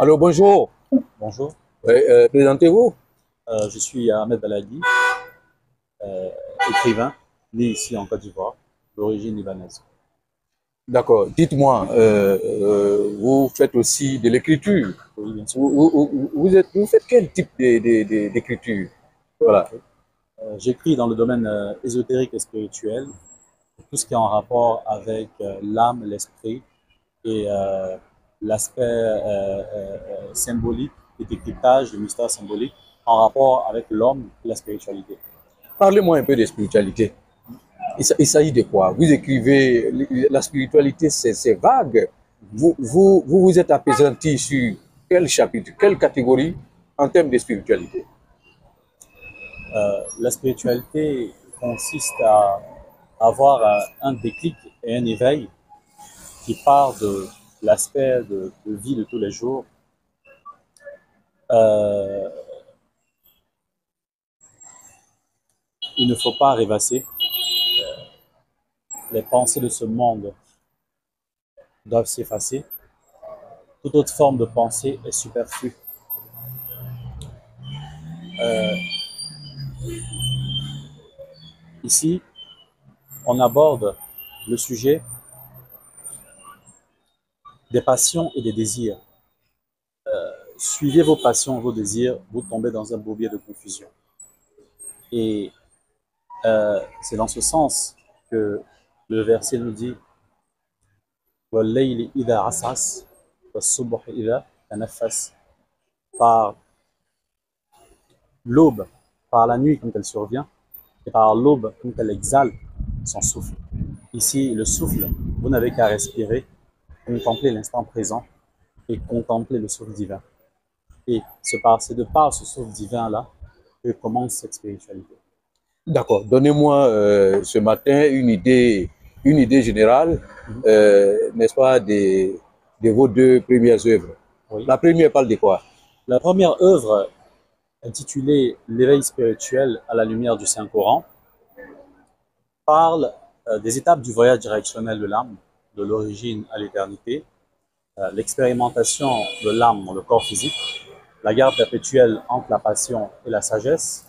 Alors bonjour. Bonjour, Présentez-vous. je suis Ahmed Baladi, euh, écrivain, né ici en Côte d'Ivoire, d'origine libanaise. D'accord. Dites-moi, vous faites aussi de l'écriture. Oui, bien sûr. Vous faites quel type d'écriture? Voilà. Ok. J'écris dans le domaine ésotérique et spirituel, tout ce qui est en rapport avec l'âme, l'esprit et l'aspect symbolique, le décryptage, le mystère symbolique en rapport avec l'homme et la spiritualité. Parlez-moi un peu de spiritualité. Il s'agit de quoi? Vous écrivez, la spiritualité, c'est vague. Mhm. Vous êtes appesanti sur quel chapitre, quelle catégorie en termes de spiritualité? La spiritualité consiste à avoir un déclic et un éveil qui part de l'aspect de vie de tous les jours. Euh, il ne faut pas rêvasser. Les pensées de ce monde doivent s'effacer. Toute autre forme de pensée est superflue. Euh, Ici, on aborde le sujet des passions et des désirs. Suivez vos passions, vos désirs, vous tombez dans un bourbier de confusion. Et c'est dans ce sens que le verset nous dit وَاللَّيْلِ إِذَا عَسْعَسَ وَالصُّبْحِ إِذَا تَنَفَّسَ. Par l'aube, par la nuit quand elle survient, et par l'aube quand elle exhale son souffle. Ici, le souffle, vous n'avez qu'à respirer, contempler l'instant présent et contempler le souffle divin. Et c'est de par ce souffle divin-là que commence cette spiritualité. D'accord. Donnez-moi ce matin une idée générale, Mhm. n'est-ce pas, de vos deux premières œuvres. Oui. La première parle de quoi? La première œuvre, intitulée L'éveil spirituel à la lumière du Saint-Coran, parle des étapes du voyage directionnel de l'âme, de l'origine à l'éternité, l'expérimentation de l'âme dans le corps physique, la guerre perpétuelle entre la passion et la sagesse,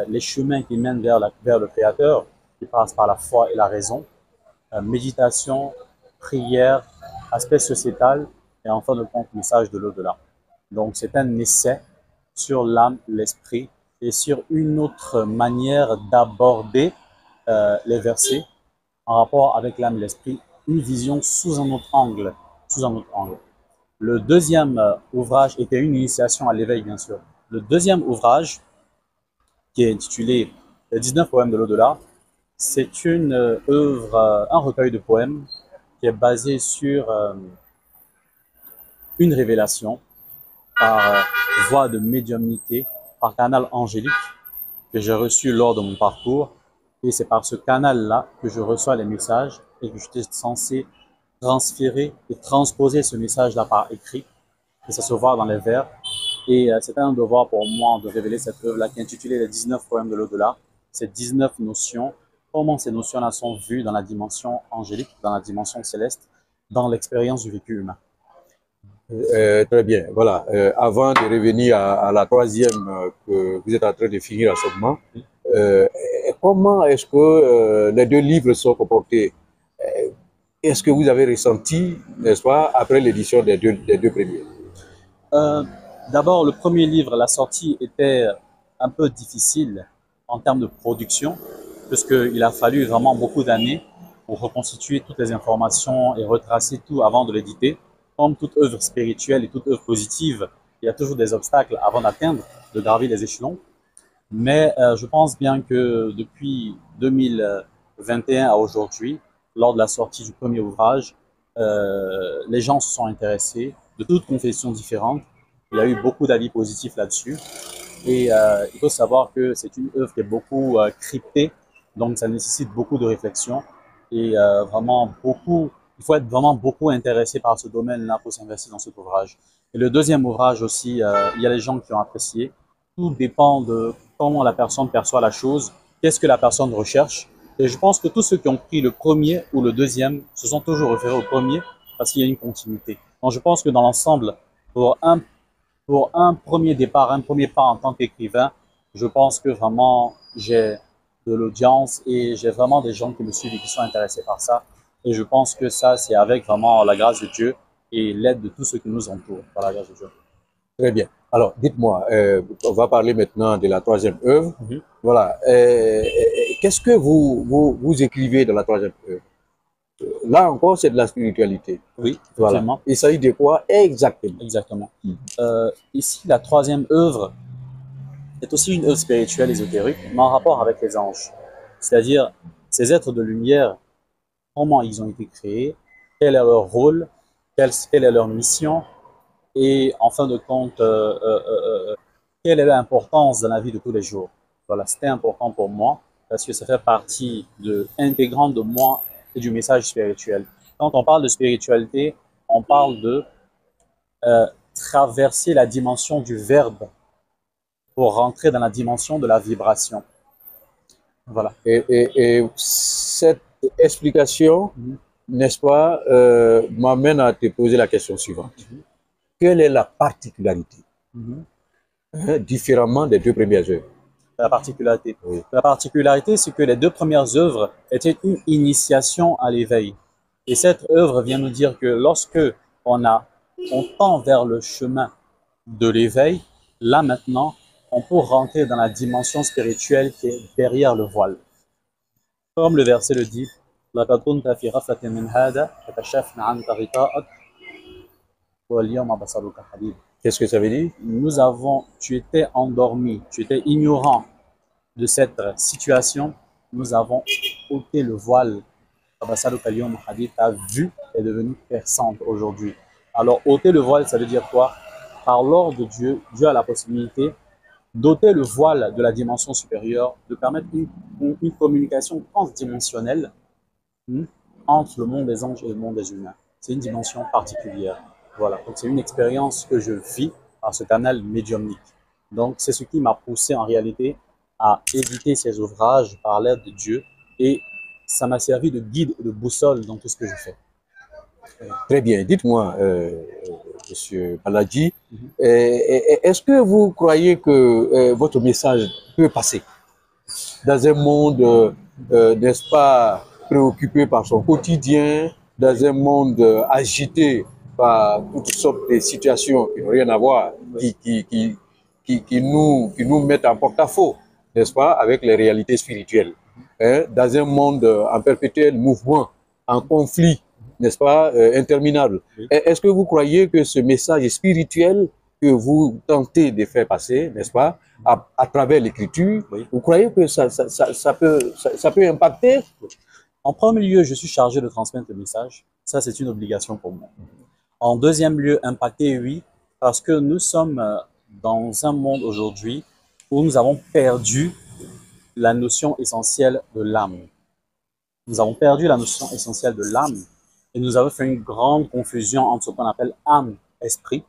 les chemins qui mènent vers le Créateur, qui passent par la foi et la raison, méditation, prière, aspect sociétal et en fin de compte, message de l'au-delà. Donc c'est un essai sur l'âme, l'esprit et sur une autre manière d'aborder les versets en rapport avec l'âme et l'esprit, une vision sous un autre angle. Sous un autre angle. Le deuxième ouvrage était une initiation à l'éveil, bien sûr. Le deuxième ouvrage, qui est intitulé Les 19 poèmes de l'au-delà, c'est une œuvre, un recueil de poèmes qui est basé sur une révélation par voie de médiumnité, par canal angélique que j'ai reçu lors de mon parcours. Et c'est par ce canal-là que je reçois les messages et que je suis censé transférer et transposer ce message-là par écrit, que ça se voit dans les vers. Et c'est un devoir pour moi de révéler cette œuvre-là qui est intitulée Les 19 poèmes de l'au-delà. Ces 19 notions, comment ces notions-là sont vues dans la dimension angélique, dans la dimension céleste, dans l'expérience du vécu humain. Très bien. Voilà. Avant de revenir à la troisième que vous êtes en train de finir en ce moment, euh, comment est-ce que les deux livres sont comportés? Est-ce que vous avez ressenti, n'est-ce pas, après l'édition des deux premiers? Euh, D'abord, le premier livre, la sortie était un peu difficile en termes de production, puisqu'il a fallu vraiment beaucoup d'années pour reconstituer toutes les informations et retracer tout avant de l'éditer. Comme toute œuvre spirituelle et toute œuvre positive, il y a toujours des obstacles avant d'atteindre, de gravir les échelons. Mais je pense bien que depuis 2021 à aujourd'hui, lors de la sortie du premier ouvrage, les gens se sont intéressés de toutes confessions différentes. Il y a eu beaucoup d'avis positifs là-dessus. Et il faut savoir que c'est une œuvre qui est beaucoup cryptée, donc ça nécessite beaucoup de réflexion et vraiment beaucoup. Il faut être vraiment beaucoup intéressé par ce domaine-là pour s'investir dans cet ouvrage. Et le deuxième ouvrage aussi, il y a les gens qui ont apprécié. Tout dépend de comment la personne perçoit la chose, qu'est-ce que la personne recherche. Et je pense que tous ceux qui ont pris le premier ou le deuxième se sont toujours référés au premier parce qu'il y a une continuité. Donc je pense que dans l'ensemble, pour un, pour un premier départ, un premier pas en tant qu'écrivain, je pense que vraiment j'ai de l'audience et j'ai vraiment des gens qui me suivent et qui sont intéressés par ça. Et je pense que ça, c'est avec vraiment la grâce de Dieu et l'aide de tous ceux qui nous entourent, par la grâce de Dieu. Très bien. Alors, dites-moi, on va parler maintenant de la troisième œuvre. Mhm. Voilà. Qu'est-ce que vous écrivez dans la troisième œuvre? Là encore, c'est de la spiritualité. Oui, Voilà. effectivement. Il s'agit de quoi exactement? Exactement. Ici, la troisième œuvre est aussi une œuvre spirituelle ésotérique, mais en rapport avec les anges. C'est-à-dire, ces êtres de lumière, comment ils ont été créés, quel est leur rôle, quelle est leur mission, et en fin de compte, quelle est l'importance dans la vie de tous les jours. Voilà, c'était important pour moi parce que ça fait partie intégrante de moi et du message spirituel. Quand on parle de spiritualité, on parle de traverser la dimension du verbe pour rentrer dans la dimension de la vibration. Voilà. Et cette explication, n'est-ce pas, m'amène à te poser la question suivante. Quelle est la particularité, différemment des deux premières œuvres? La particularité. Oui. La particularité, c'est que les deux premières œuvres étaient une initiation à l'éveil. Et cette œuvre vient nous dire que lorsque on tend vers le chemin de l'éveil, là maintenant, on peut rentrer dans la dimension spirituelle qui est derrière le voile. Comme le verset le dit, لقد كنت في غفلة من هذا فكشفنا عنك غطاءك واليوم بصرك حديد. Qu'est-ce que ça veut dire? Tu étais endormi, tu étais ignorant de cette situation. Nous avons ôté le voile. Ta vue est devenue perçante aujourd'hui. Alors, ôter le voile, ça veut dire quoi? Par l'ordre de Dieu, Dieu a la possibilité d'ôter le voile de la dimension supérieure, de permettre une communication transdimensionnelle entre le monde des anges et le monde des humains. C'est une dimension particulière. Voilà, donc c'est une expérience que je vis par ce canal médiumnique. Donc c'est ce qui m'a poussé en réalité à éditer ces ouvrages par l'aide de Dieu et ça m'a servi de guide et de boussole dans tout ce que je fais. Très bien. Dites-moi, Monsieur Baladji, est-ce que vous croyez que votre message peut passer dans un monde, n'est-ce pas, préoccupé par son quotidien, dans un monde agité par toutes sortes de situations qui n'ont rien à voir, qui nous mettent en porte-à-faux, n'est-ce pas, avec les réalités spirituelles, hein, dans un monde en perpétuel mouvement, en conflit, n'est-ce pas, interminable. Oui. Est-ce que vous croyez que ce message spirituel que vous tentez de faire passer, n'est-ce pas, à travers l'écriture, Oui. vous croyez que ça peut impacter? En premier lieu, je suis chargé de transmettre le message. Ça, c'est une obligation pour moi. En deuxième lieu, impacter, oui, parce que nous sommes dans un monde aujourd'hui où nous avons perdu la notion essentielle de l'âme. Nous avons perdu la notion essentielle de l'âme et nous avons fait une grande confusion entre ce qu'on appelle âme, esprit.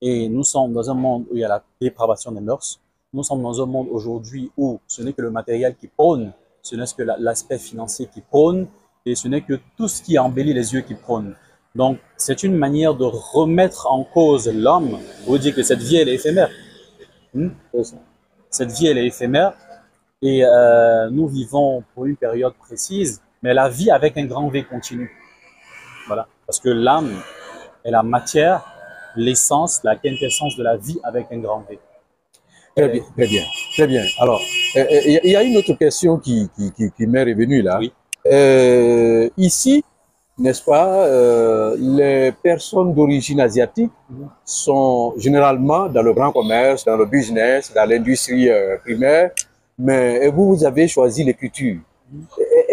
Et nous sommes dans un monde où il y a la dépravation des mœurs. Nous sommes dans un monde aujourd'hui où ce n'est que le matériel qui prône, ce n'est que l'aspect financier qui prône, et ce n'est que tout ce qui embellit les yeux qui prône. Donc, c'est une manière de remettre en cause l'homme pour dire que cette vie, elle est éphémère. Cette vie, elle est éphémère et nous vivons pour une période précise, mais la vie avec un grand V continue. Voilà. Parce que l'âme est la matière, l'essence, la quintessence de la vie avec un grand V. Très bien, très bien, très bien. Alors, il y a une autre question qui m'est revenue là. Oui. Ici, n'est-ce pas, les personnes d'origine asiatique sont généralement dans le grand commerce, dans le business, dans l'industrie primaire, mais vous avez choisi l'écriture.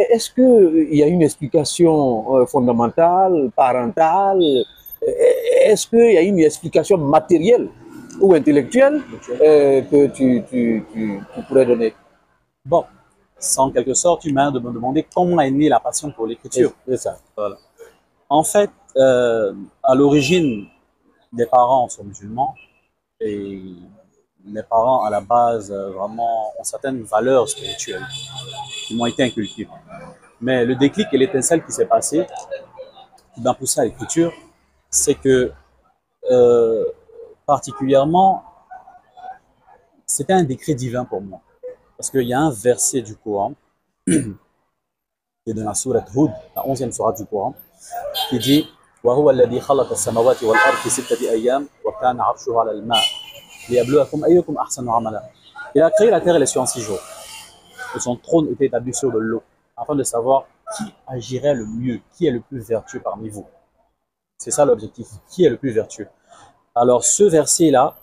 Est-ce qu'il y a une explication fondamentale, parentale? Est-ce qu'il y a une explication matérielle ou intellectuelle que tu pourrais donner? Bon, en quelque sorte, tu m'as de me demander comment est née la passion pour l'écriture. C'est ça. Voilà. En fait, à l'origine, des parents sont musulmans et mes parents, à la base, vraiment ont certaines valeurs spirituelles qui m'ont été inculquées. Mais le déclic et l'étincelle qui s'est passé, qui m'a poussé à l'écriture, c'est que particulièrement, c'était un décret divin pour moi. Parce qu'il y a un verset du Coran, qui est dans la sourate Hud, la 11e sourate du Coran, qui dit وَهُوَ الَّذِي خَلَقَ السَّمَاوَاتِ وَالْأَرْضَ فِي سِتَّةِ أَيَّامٍ وَكَانَ عَرْشُهُ عَلَى الْمَاءِ لِيَبْلُوَكُمْ أَيُّكُمْ أَحْسَنُ عَمَلًا. Il a créé la terre et les cieux en 6 jours. Et son trône était établi sur de l'eau, afin de savoir qui agirait le mieux, qui est le plus vertueux parmi vous. C'est ça l'objectif, qui est le plus vertueux. Alors ce verset-là,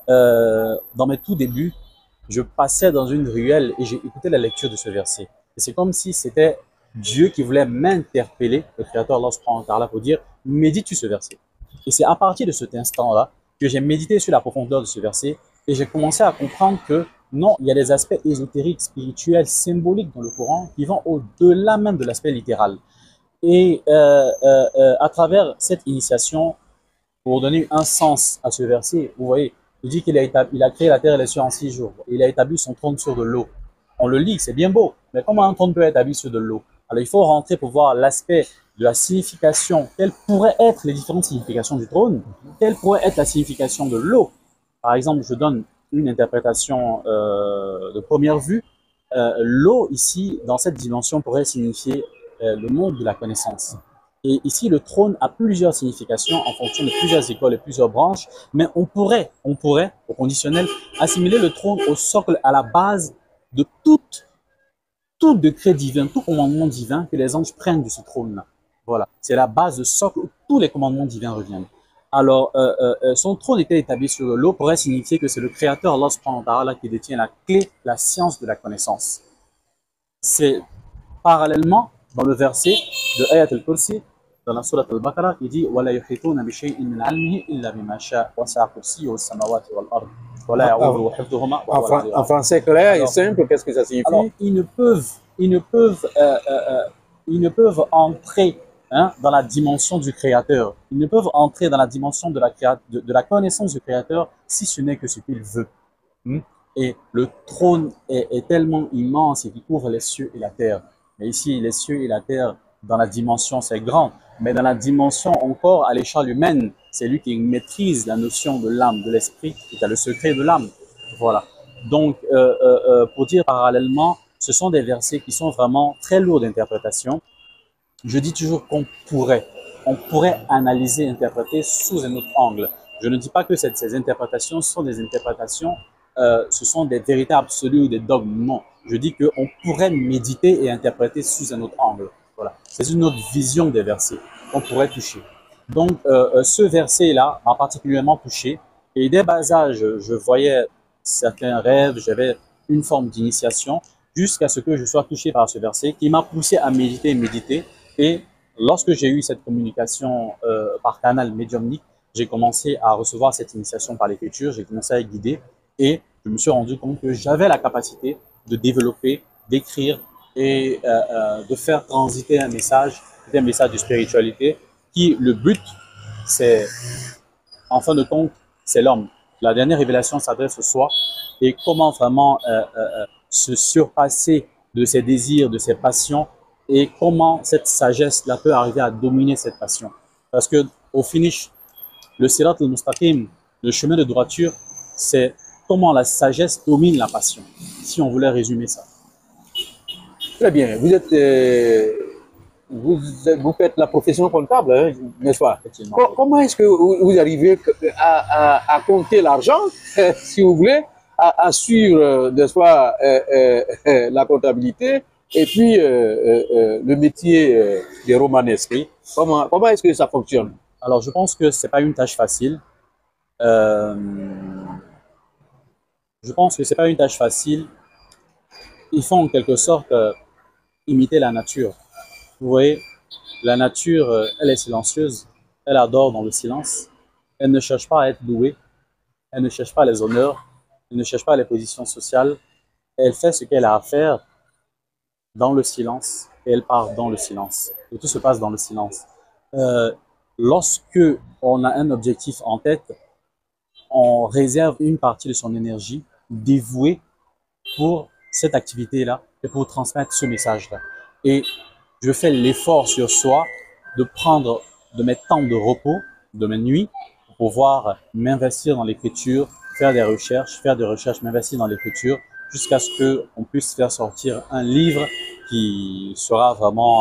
dans mes tout débuts, je passais dans une ruelle et j'ai écouté la lecture de ce verset. Et c'est comme si c'était Dieu qui voulait m'interpeller, le Créateur Allah subhanahu wa ta'ala, pour dire « médite-tu ce verset ?» Et c'est à partir de cet instant-là que j'ai médité sur la profondeur de ce verset et j'ai commencé à comprendre que non, il y a des aspects ésotériques, spirituels, symboliques dans le Coran qui vont au-delà même de l'aspect littéral. Et à travers cette initiation, pour donner un sens à ce verset, vous voyez, il dit qu'il a créé la terre et les cieux en 6 jours. Il a établi son trône sur de l'eau. On le lit, c'est bien beau, mais comment un trône peut être établi sur de l'eau? Alors il faut rentrer pour voir l'aspect de la signification. Quelles pourraient être les différentes significations du trône? Quelle pourrait être la signification de l'eau? Par exemple, je donne une interprétation de première vue. L'eau ici, dans cette dimension, pourrait signifier le monde de la connaissance. Et ici, le trône a plusieurs significations en fonction de plusieurs écoles et plusieurs branches, mais on pourrait, au conditionnel, assimiler le trône au socle, à la base de tout décret divin, tout commandement divin que les anges prennent de ce trône-là. Voilà, c'est la base de socle où tous les commandements divins reviennent. Alors, son trône était établi sur l'eau pourrait signifier que c'est le Créateur, Allah subhanahu wa ta'ala, qui détient la clé, la science de la connaissance. C'est parallèlement, dans le verset de Ayat al-Kursi, dans la sourate al-Baqarah, il dit وَلَا يُحِيطُونَ بِشَيْءٍ مِنْ عِلْمِهِ إِلَّا بِمَا شَاءَ وَسِعَ كُرْسِيُّهُ السَّمَاوَاتِ وَالْأَرْضِ وَلَا يَئُودُهُ حِفْظُهُمَا وَهُوَ الْعَلِيُّ الْعَظِيمُ. En français clair et simple, qu'est-ce que ça signifie? Alors, ils ne peuvent entrer dans la dimension du Créateur. Ils ne peuvent entrer dans la dimension de la connaissance du Créateur si ce n'est que ce qu'il veut. Et le trône est tellement immense et qui couvre les cieux et la terre. Mais ici, les cieux et la terre, dans la dimension, c'est grand. Mais dans la dimension encore, à l'échelle humaine, c'est lui qui maîtrise la notion de l'âme, de l'esprit, qui a le secret de l'âme. Voilà. Donc, pour dire parallèlement, ce sont des versets qui sont vraiment très lourds d'interprétation. Je dis toujours qu'on pourrait analyser, interpréter sous un autre angle. Je ne dis pas que ces interprétations sont des interprétations, ce sont des vérités absolues ou des dogmes. Non, je dis qu'on pourrait méditer et interpréter sous un autre angle. Voilà, c'est une autre vision des versets qu'on pourrait toucher. Donc, ce verset-là m'a particulièrement touché. Et dès bas âge, je voyais certains rêves, j'avais une forme d'initiation, jusqu'à ce que je sois touché par ce verset qui m'a poussé à méditer. Et lorsque j'ai eu cette communication par canal médiumnique, j'ai commencé à recevoir cette initiation par l'écriture, j'ai commencé à être guidé et je me suis rendu compte que j'avais la capacité de développer, d'écrire et de faire transiter un message de spiritualité qui, le but, c'est, en fin de compte, c'est l'homme. La dernière révélation s'adresse au soi et comment vraiment se surpasser de ses désirs, de ses passions et comment cette sagesse-là peut arriver à dominer cette passion. Parce que au finish, le sirat al-mustaqim, le chemin de droiture, c'est comment la sagesse domine la passion, si on voulait résumer ça. Très bien. Vous faites la profession comptable, hein, n'est-ce pas? Comment est-ce que vous arrivez à compter l'argent, si vous voulez, à suivre, n'est-ce pas, la comptabilité et puis le métier des romanesques? Comment est-ce que ça fonctionne? Alors, je pense que c'est pas une tâche facile. Il faut en quelque sorte imiter la nature. Vous voyez, la nature, elle est silencieuse, elle adore dans le silence, elle ne cherche pas à être douée, elle ne cherche pas les honneurs, elle ne cherche pas les positions sociales, elle fait ce qu'elle a à faire dans le silence et elle part dans le silence. Et tout se passe dans le silence. Lorsque on a un objectif en tête, on réserve une partie de son énergie dévouée pour cette activité-là et pour transmettre ce message-là. Et je fais l'effort sur soi de prendre de mes temps de repos, de mes nuits, pour pouvoir m'investir dans l'écriture, faire des recherches, m'investir dans l'écriture, jusqu'à ce qu'on puisse faire sortir un livre qui sera vraiment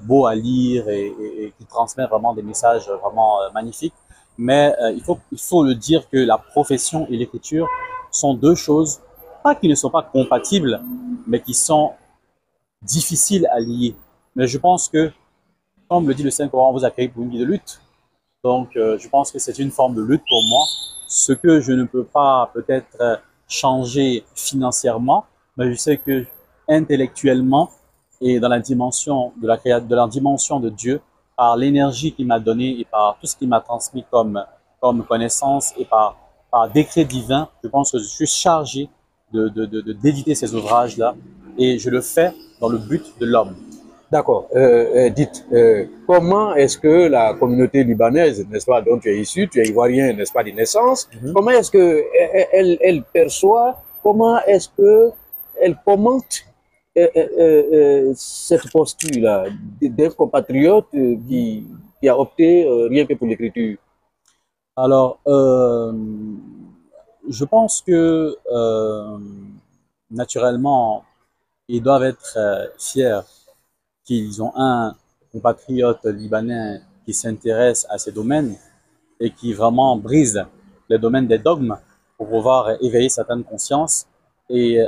beau à lire et qui transmet vraiment des messages vraiment magnifiques. Mais il faut le dire que la profession et l'écriture sont deux choses, pas qui ne sont pas compatibles, mais qui sont difficiles à lier. Mais je pense que, comme le dit le Saint-Coran, vous a créé pour une vie de lutte. Donc, je pense que c'est une forme de lutte pour moi. Ce que je ne peux pas peut-être changer financièrement, mais je sais que intellectuellement et dans la dimension de la dimension de Dieu, par l'énergie qu'il m'a donnée et par tout ce qu'il m'a transmis comme connaissance et par décret divin, je pense que je suis chargé d'éditer ces ouvrages-là et je le fais dans le but de l'homme. D'accord. Dites, comment est-ce que la communauté libanaise, n'est-ce pas, dont tu es issu, tu es ivoirien, n'est-ce pas, de naissance, comment est-ce que elle perçoit, comment est-ce que elle commente cette posture-là d'un compatriote qui a opté rien que pour l'écriture? Alors, je pense que naturellement, ils doivent être fiers qu'ils ont un compatriote libanais qui s'intéresse à ces domaines et qui vraiment brise les domaines des dogmes pour pouvoir éveiller certaines consciences. Et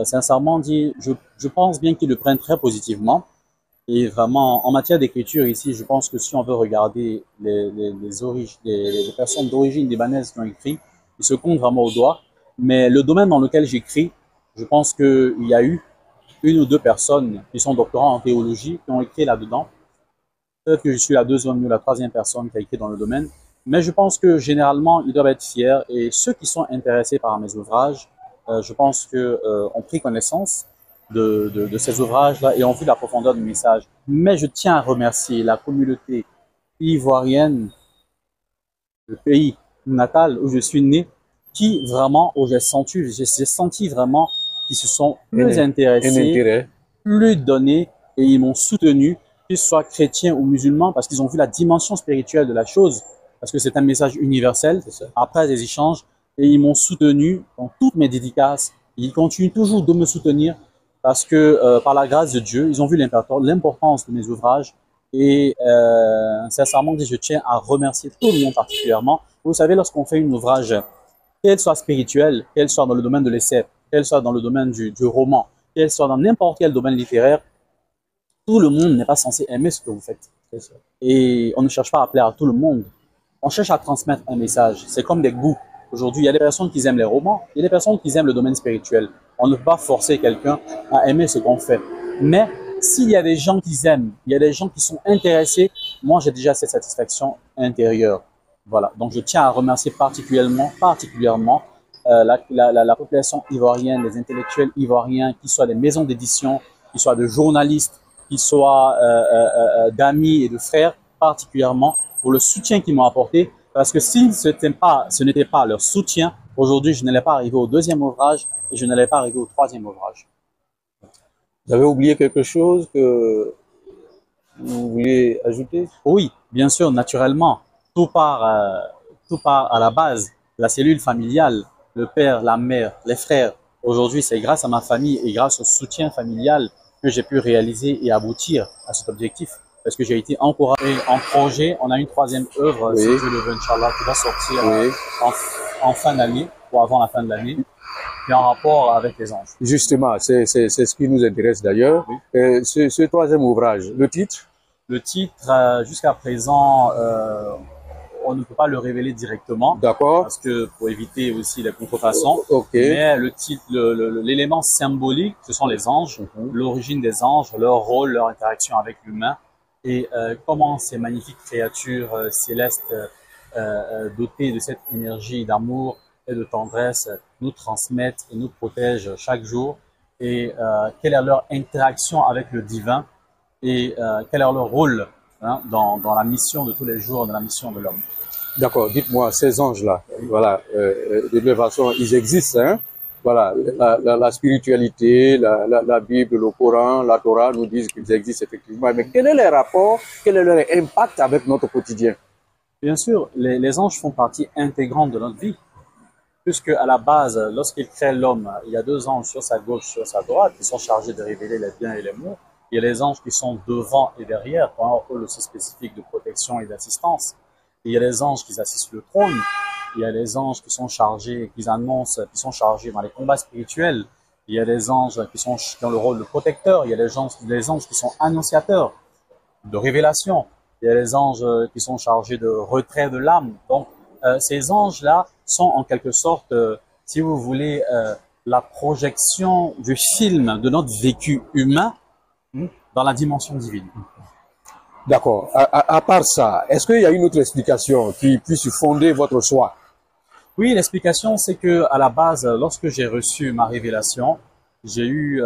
sincèrement dit, je pense bien qu'ils le prennent très positivement. Et vraiment, en matière d'écriture ici, je pense que si on veut regarder les personnes d'origine libanaise qui ont écrit, ils se comptent vraiment au doigt. Mais le domaine dans lequel j'écris, je pense qu'il y a eu une ou deux personnes qui sont doctorants en théologie qui ont écrit là-dedans. Peut-être que je suis la deuxième ou la troisième personne qui a écrit dans le domaine. Mais je pense que généralement, ils doivent être fiers. Et ceux qui sont intéressés par mes ouvrages, je pense ont pris connaissance de ces ouvrages-là et ont vu la profondeur du message. Mais je tiens à remercier la communauté ivoirienne, le pays natal où je suis né, qui vraiment, où j'ai senti vraiment qu'ils se sont plus intéressés, plus donnés et ils m'ont soutenu, qu'ils soient chrétiens ou musulmans, parce qu'ils ont vu la dimension spirituelle de la chose, parce que c'est un message universel, après des échanges, et ils m'ont soutenu dans toutes mes dédicaces. Ils continuent toujours de me soutenir parce que par la grâce de Dieu, ils ont vu l'importance de mes ouvrages et sincèrement, je tiens à remercier tout le monde particulièrement. Vous savez, lorsqu'on fait un ouvrage, qu'elle soit spirituelle, qu'elle soit dans le domaine de l'essai, qu'elle soit dans le domaine du roman, qu'elle soit dans n'importe quel domaine littéraire, tout le monde n'est pas censé aimer ce que vous faites. Et on ne cherche pas à plaire à tout le monde. On cherche à transmettre un message. C'est comme des goûts. Aujourd'hui, il y a des personnes qui aiment les romans, il y a des personnes qui aiment le domaine spirituel. On ne peut pas forcer quelqu'un à aimer ce qu'on fait. Mais s'il y a des gens qui aiment, il y a des gens qui sont intéressés, moi j'ai déjà cette satisfaction intérieure. Voilà. Donc je tiens à remercier particulièrement la population ivoirienne, les intellectuels ivoiriens, qu'ils soient des maisons d'édition, qu'ils soient de journalistes, qu'ils soient d'amis et de frères, particulièrement pour le soutien qu'ils m'ont apporté. Parce que si ce n'était pas leur soutien, aujourd'hui, je n'allais pas arriver au deuxième ouvrage et je n'allais pas arriver au troisième ouvrage. Vous avez oublié quelque chose que vous voulez ajouter? Oui, bien sûr, naturellement. Tout part à la base, la cellule familiale, le père, la mère, les frères. Aujourd'hui, c'est grâce à ma famille et grâce au soutien familial que j'ai pu réaliser et aboutir à cet objectif. Parce que j'ai été encouragé en projet. On a une troisième œuvre, si Dieu le veut, Inch'Allah, qui va sortir en fin d'année ou avant la fin de l'année, qui est en rapport avec les anges. Justement, c'est ce qui nous intéresse d'ailleurs. Oui. Ce troisième ouvrage, le titre? Le titre, jusqu'à présent, on ne peut pas le révéler directement. D'accord. Parce que pour éviter aussi les contrefaçons. Okay. Mais le titre, l'élément symbolique, ce sont les anges, l'origine des anges, leur rôle, leur interaction avec l'humain. Et comment ces magnifiques créatures célestes dotées de cette énergie d'amour et de tendresse nous transmettent et nous protègent chaque jour et quelle est leur interaction avec le divin et quel est leur rôle dans la mission de tous les jours, dans la mission de l'homme. D'accord, dites-moi, ces anges-là, voilà, de toute façon, ils existent, hein? voilà, la spiritualité, la Bible, le Coran, la Torah nous disent qu'ils existent effectivement. Mais quel est leur rapport, quel est leur impact avec notre quotidien? Bien sûr, les anges font partie intégrante de notre vie, puisque à la base, lorsqu'il crée l'homme, il y a deux anges sur sa gauche, sur sa droite, qui sont chargés de révéler les biens et les maux. Il y a les anges qui sont devant et derrière, pour un rôle aussi spécifique de protection et d'assistance. Il y a les anges qui assistent le trône. Il y a les anges qui sont chargés, qui annoncent, qui sont chargés dans les combats spirituels. Il y a les anges qui ont le rôle de protecteur. Il y a les anges qui sont annonciateurs de révélation. Il y a les anges qui sont chargés de retrait de l'âme. Donc, ces anges-là sont en quelque sorte, si vous voulez, la projection du film de notre vécu humain dans la dimension divine. D'accord. À part ça, est-ce qu'il y a une autre explication qui puisse fonder votre choix? Oui, l'explication, c'est que à la base, lorsque j'ai reçu ma révélation, j'ai eu,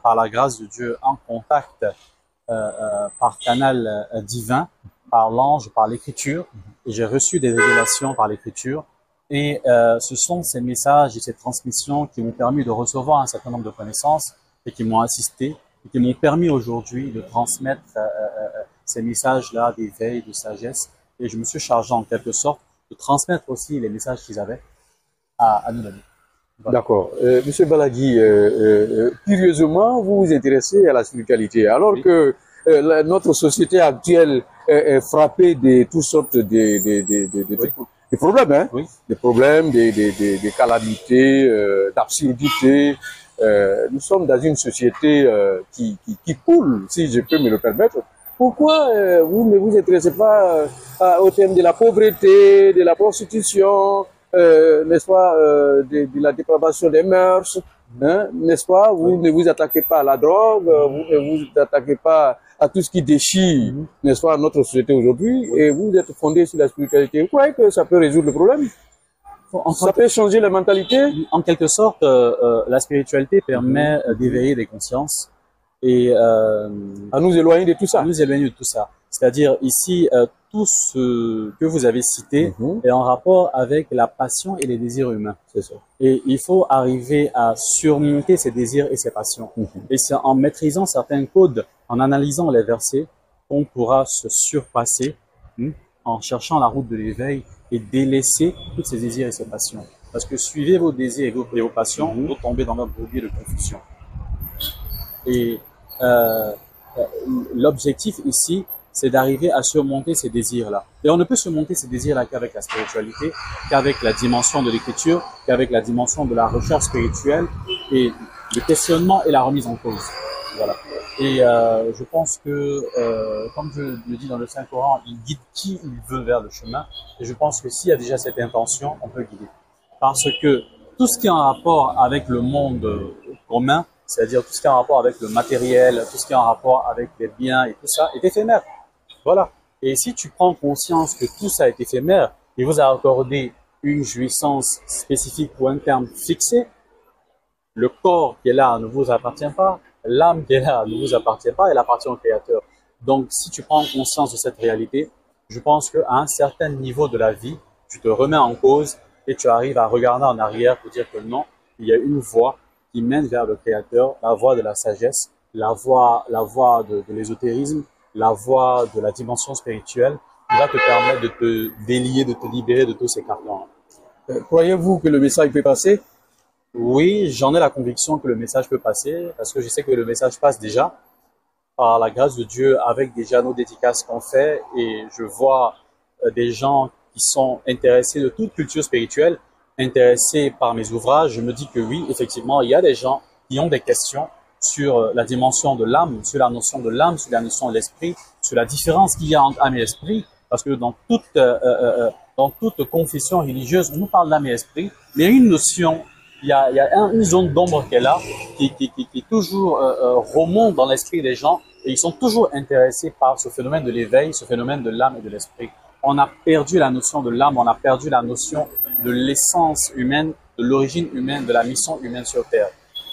par la grâce de Dieu, un contact par canal divin, par l'ange, par l'écriture, et j'ai reçu des révélations par l'écriture. Et ce sont ces messages et ces transmissions qui m'ont permis de recevoir un certain nombre de connaissances et qui m'ont assisté et qui m'ont permis aujourd'hui de transmettre ces messages-là d'éveil, de sagesse. Et je me suis chargé en quelque sorte de transmettre aussi les messages qu'ils avaient à nous donner. Voilà. D'accord. Monsieur Balagui, curieusement, vous vous intéressez à la spiritualité, alors Oui. que notre société actuelle est frappée de toutes sortes de problèmes, hein? Oui. Des problèmes, des calamités, d'absurdités. Nous sommes dans une société qui coule, si je peux me le permettre. Pourquoi vous ne vous intéressez pas au thème de la pauvreté, de la prostitution, n'est-ce pas, de la dépravation des mœurs, hein, n'est-ce pas? Vous ne vous attaquez pas à la drogue, vous ne vous attaquez pas à tout ce qui déchire, n'est-ce pas, notre société aujourd'hui, et vous êtes fondé sur la spiritualité. Vous croyez que ça peut résoudre le problème? Ça peut changer la mentalité? En quelque sorte, la spiritualité permet d'éveiller des consciences et à nous éloigner de tout ça. à nous éloigner de tout ça. C'est-à-dire ici, tout ce que vous avez cité est en rapport avec la passion et les désirs humains. C'est ça. Et il faut arriver à surmonter ces désirs et ces passions. Et c'est en maîtrisant certains codes, en analysant les versets, qu'on pourra se surpasser en cherchant la route de l'éveil et délaisser tous ces désirs et ces passions. Parce que suivez vos désirs et vos passions, vous tombez dans votre bourbier de confusion. Et l'objectif ici, c'est d'arriver à surmonter ces désirs-là. Et on ne peut surmonter ces désirs-là qu'avec la spiritualité, qu'avec la dimension de l'écriture, qu'avec la dimension de la recherche spirituelle et le questionnement et la remise en cause. Voilà. Et je pense que, comme je le dis dans le Saint-Coran, il guide qui il veut vers le chemin. Et je pense que s'il y a déjà cette intention, on peut guider. Parce que tout ce qui est en rapport avec le monde commun, c'est-à-dire tout ce qui est en rapport avec le matériel, tout ce qui est en rapport avec les biens et tout ça, est éphémère. Voilà. Et si tu prends conscience que tout ça est éphémère, il vous a accordé une jouissance spécifique ou un terme fixé, le corps qui est là ne vous appartient pas, l'âme qui est là ne vous appartient pas, elle appartient au Créateur. Donc, si tu prends conscience de cette réalité, je pense qu'à un certain niveau de la vie, tu te remets en cause et tu arrives à regarder en arrière pour dire que non, il y a une voie qui mène vers le Créateur, la voie de la sagesse, la voie de l'ésotérisme, la voie de la dimension spirituelle, qui va te permettre de te délier, de te libérer de tous ces carcans. Croyez-vous que le message peut passer? Oui, j'en ai la conviction que le message peut passer, parce que je sais que le message passe déjà, par la grâce de Dieu, avec déjà nos dédicaces qu'on fait, et je vois des gens qui sont intéressés de toute culture spirituelle, intéressés par mes ouvrages. Je me dis que oui, effectivement, il y a des gens qui ont des questions sur la dimension de l'âme, sur la notion de l'âme, sur la notion de l'esprit, sur la différence qu'il y a entre âme et esprit, parce que dans toute confession religieuse, on nous parle d'âme et esprit, mais il y a une notion, il y a une zone d'ombre qui est là, qui toujours remonte dans l'esprit des gens, et ils sont toujours intéressés par ce phénomène de l'éveil, ce phénomène de l'âme et de l'esprit. On a perdu la notion de l'âme, on a perdu la notion de l'essence humaine, de l'origine humaine, de la mission humaine sur Terre.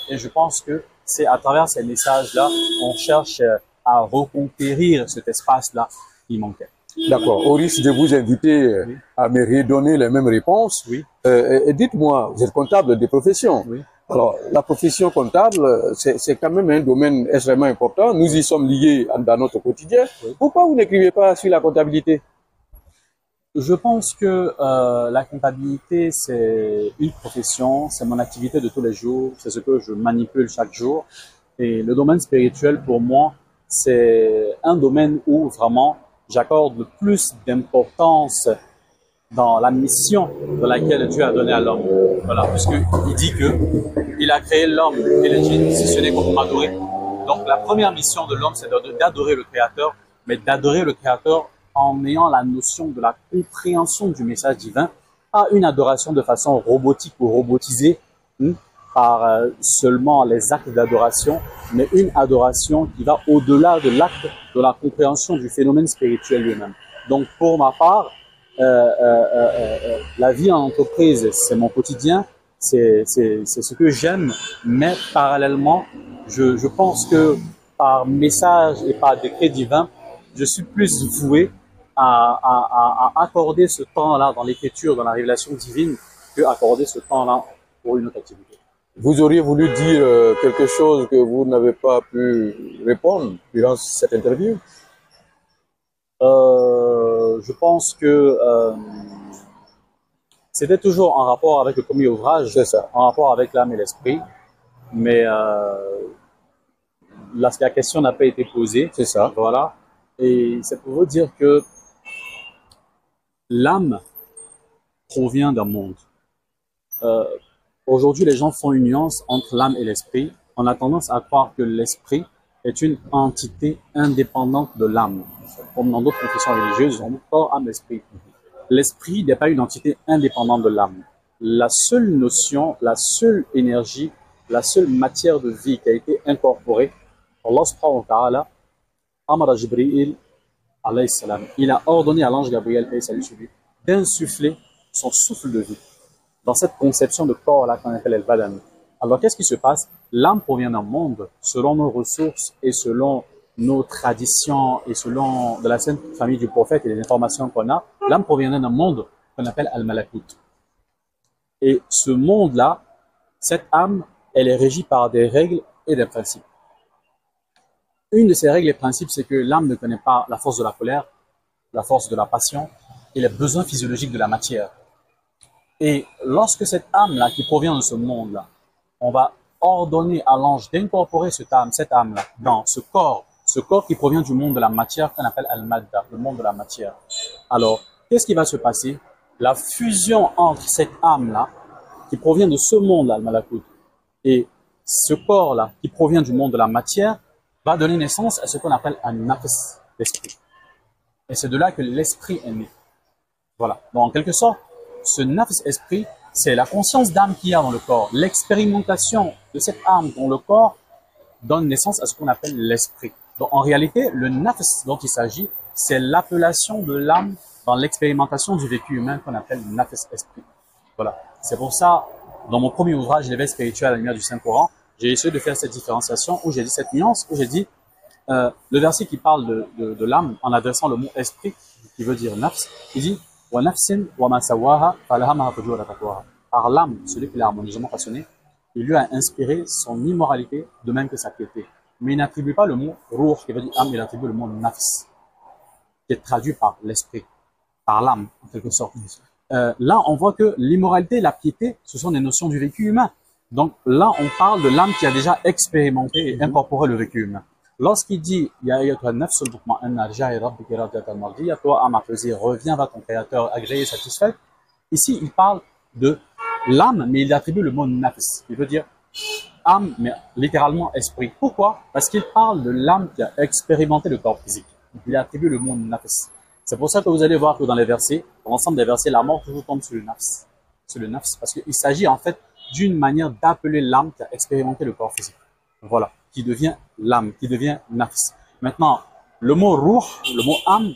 Et je pense que c'est à travers ces messages-là qu'on cherche à reconquérir cet espace-là qui manquait. D'accord. Au risque de vous inviter Oui. à me redonner les mêmes réponses, Oui. dites-moi, vous êtes comptable de profession. Oui. Alors, la profession comptable, c'est quand même un domaine extrêmement important. Nous y sommes liés dans notre quotidien. Oui. Pourquoi vous n'écrivez pas sur la comptabilité? Je pense que la comptabilité, c'est une profession, c'est mon activité de tous les jours, c'est ce que je manipule chaque jour. Et le domaine spirituel, pour moi, c'est un domaine où vraiment j'accorde le plus d'importance dans la mission dans laquelle Dieu a donné à l'homme. Voilà, puisqu'il dit que il a créé l'homme et les djinns, si ce n'est pour m'adorer. Donc la première mission de l'homme, c'est d'adorer le Créateur, mais d'adorer le Créateur en ayant la notion de la compréhension du message divin, pas une adoration de façon robotique ou robotisée, par seulement les actes d'adoration, mais une adoration qui va au-delà de l'acte de la compréhension du phénomène spirituel lui-même. Donc pour ma part, la vie en entreprise, c'est mon quotidien, c'est ce que j'aime, mais parallèlement, je pense que par message et par décret divin, je suis plus voué à accorder ce temps-là dans l'écriture, dans la révélation divine, que accorder ce temps-là pour une autre activité. Vous auriez voulu dire quelque chose que vous n'avez pas pu répondre durant cette interview? Je pense que c'était toujours en rapport avec le premier ouvrage, C'est ça. en rapport avec l'âme et l'esprit, mais la question n'a pas été posée. C'est ça. Voilà. Et c'est pour vous dire que l'âme provient d'un monde. Aujourd'hui, les gens font une nuance entre l'âme et l'esprit. On a tendance à croire que l'esprit est une entité indépendante de l'âme. Comme dans d'autres confessions religieuses, on dit corps, âme, esprit. L'esprit n'est pas une entité indépendante de l'âme. La seule notion, la seule énergie, la seule matière de vie qui a été incorporée, Allah subhanahu wa ta'ala, Amara Jibril, alayhi salam, il a ordonné à l'ange Gabriel, paix et salut sur lui, d'insuffler son souffle de vie dans cette conception de corps-là qu'on appelle El Badan. Alors qu'est-ce qui se passe? L'âme provient d'un monde, selon nos ressources et selon nos traditions et selon de la sainte famille du prophète et les informations qu'on a, l'âme provient d'un monde qu'on appelle Al-Malakut. Et ce monde-là, cette âme, elle est régie par des règles et des principes. Une de ces règles et principes, c'est que l'âme ne connaît pas la force de la colère, la force de la passion et les besoins physiologiques de la matière. Et lorsque cette âme-là, qui provient de ce monde-là, on va ordonner à l'ange d'incorporer cette âme-là, dans ce corps qui provient du monde de la matière qu'on appelle Al-Madda, le monde de la matière. Alors, qu'est-ce qui va se passer? La fusion entre cette âme-là, qui provient de ce monde-là, Al-Malakut, et ce corps-là, qui provient du monde de la matière, va donner naissance à ce qu'on appelle un nafs, l'esprit. Et c'est de là que l'esprit est né. Voilà. Donc, en quelque sorte, ce nafs esprit, c'est la conscience d'âme qu'il y a dans le corps. L'expérimentation de cette âme dans le corps donne naissance à ce qu'on appelle l'esprit. Donc en réalité, le nafs dont il s'agit, c'est l'appellation de l'âme dans l'expérimentation du vécu humain qu'on appelle nafs esprit. Voilà. C'est pour ça, dans mon premier ouvrage, l'éveil spirituel à la lumière du Saint-Coran, j'ai essayé de faire cette différenciation où j'ai dit cette nuance, où j'ai dit le verset qui parle de l'âme en adressant le mot esprit, qui veut dire nafs, il dit par l'âme, celui qui l'a harmonieusement façonné, il lui a inspiré son immoralité de même que sa piété. Mais il n'attribue pas le mot ruh, qui veut dire âme, il attribue le mot nafs, qui est traduit par l'esprit, par l'âme, en quelque sorte. Là, on voit que l'immoralité et la piété, ce sont des notions du vécu humain. Donc là, on parle de l'âme qui a déjà expérimenté et incorporé le vécu humain. Lorsqu'il dit « Ya ayyatuha nafsul mutma'inna arja'i rabbiki radiyatan mardiyya » toi, âme apaisée, reviens vers ton créateur agréé et satisfait. Ici, il parle de l'âme, mais il attribue le mot nafs. Il veut dire âme, mais littéralement esprit. Pourquoi? Parce qu'il parle de l'âme qui a expérimenté le corps physique. Il attribue le mot nafs. C'est pour ça que vous allez voir que dans les versets, dans l'ensemble des versets, la mort toujours tombe sur le nafs. Sur le nafs, parce qu'il s'agit en fait d'une manière d'appeler l'âme qui a expérimenté le corps physique. Voilà, qui devient l'âme, qui devient nafs. Maintenant, le mot ruh, le mot âme,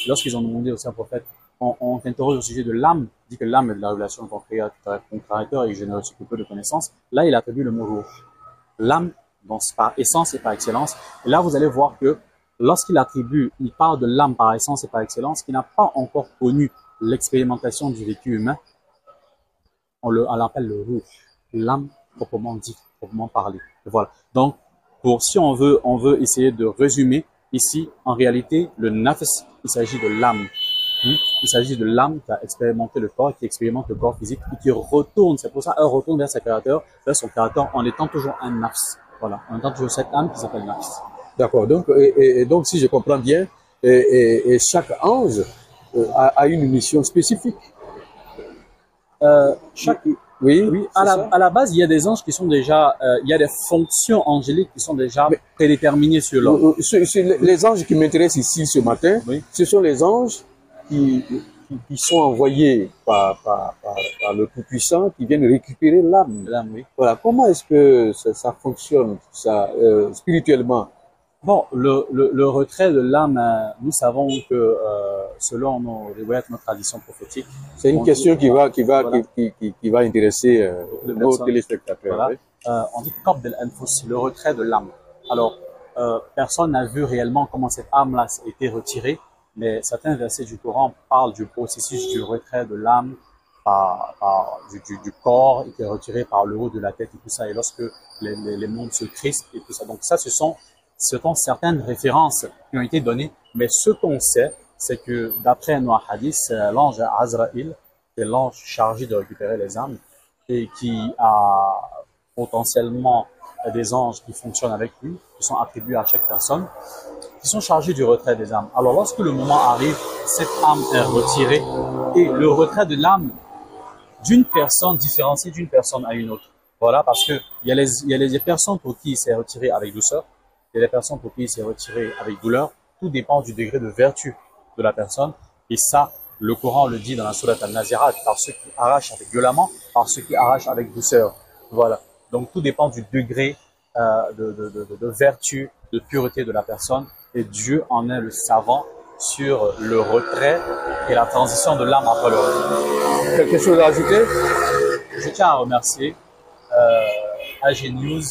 lorsqu'ils ont demandé au Saint-Prophète, on s'interroge au sujet de l'âme, dit que l'âme est de la relation entre ton créateur et génère ce peu de connaissances. Là, il attribue le mot ruh. L'âme, par essence et par excellence. Et là, vous allez voir que lorsqu'il attribue, il parle de l'âme par essence et par excellence, qui n'a pas encore connu l'expérimentation du vécu humain, on l'appelle le ruh, l'âme proprement dit, proprement parlé. Voilà. Donc, si on veut essayer de résumer, ici, en réalité, le nafs, il s'agit de l'âme. Il s'agit de l'âme qui a expérimenté le corps, qui expérimente le corps physique et qui retourne. C'est pour ça qu'elle retourne vers vers son créateur, en étant toujours un nafs. Voilà. En étant toujours cette âme qui s'appelle nafs. D'accord. Donc, donc, si je comprends bien, chaque ange a une mission spécifique. Oui, à la base, il y a des anges qui sont déjà, il y a des fonctions angéliques qui sont déjà prédéterminées sur l'homme. Les anges qui m'intéressent ici ce matin, ce sont les anges qui sont envoyés par le Tout-Puissant, qui viennent récupérer l'âme. Oui. Voilà. Comment est-ce que ça fonctionne, ça, spirituellement? Bon, le retrait de l'âme, nous savons que selon nos traditions prophétiques, c'est une question qui va intéresser nos téléspectateurs. Voilà. On dit qabd al-anfus, le retrait de l'âme. Alors, personne n'a vu réellement comment cette âme-là a été retirée, mais certains versets du Coran parlent du processus du retrait de l'âme du corps, et qui est retiré par le haut de la tête et tout ça, et lorsque les mondes se crispent et tout ça. Donc ça, ce sont certaines références qui ont été données, mais ce qu'on sait, c'est que d'après nos hadiths, l'ange Azraïl, c'est l'ange chargé de récupérer les âmes et qui a potentiellement des anges qui fonctionnent avec lui, qui sont attribués à chaque personne, qui sont chargés du retrait des âmes. Alors lorsque le moment arrive, cette âme est retirée et le retrait de l'âme d'une personne différenciée d'une personne à une autre. Voilà, parce que il y a les personnes pour qui c'est retiré avec douceur, et les personnes pour qui c'est retiré avec douleur. Tout dépend du degré de vertu de la personne. Et ça, le Coran le dit dans la sourate Al-Nazirat, par ceux qui arrachent avec violemment, par ceux qui arrachent avec douceur. Voilà. Donc tout dépend du degré de vertu, de pureté de la personne. Et Dieu en est le savant sur le retrait et la transition de l'âme après le retrait. Quelque chose à ajouter? Je tiens à remercier AG News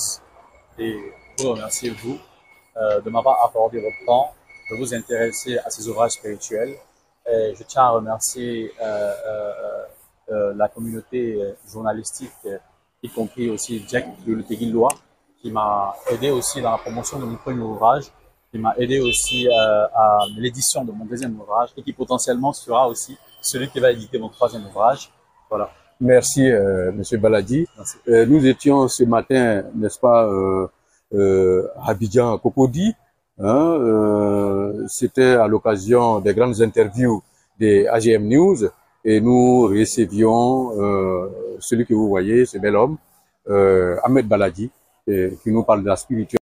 et vous remercier vous de m'avoir accordé votre temps, de vous intéresser à ces ouvrages spirituels. Et je tiens à remercier la communauté journalistique, y compris aussi Jack de Teguillois, qui m'a aidé aussi dans la promotion de mon premier ouvrage, qui m'a aidé aussi à l'édition de mon deuxième ouvrage et qui potentiellement sera aussi celui qui va éditer mon troisième ouvrage. Voilà. Merci, Monsieur Baladi. Merci. Nous étions ce matin, n'est-ce pas, à Abidjan, Cocody. C'était à l'occasion des grandes interviews des AGM News et nous recevions celui que vous voyez, ce bel homme, Ahmed Baladi, qui nous parle de la spiritualité.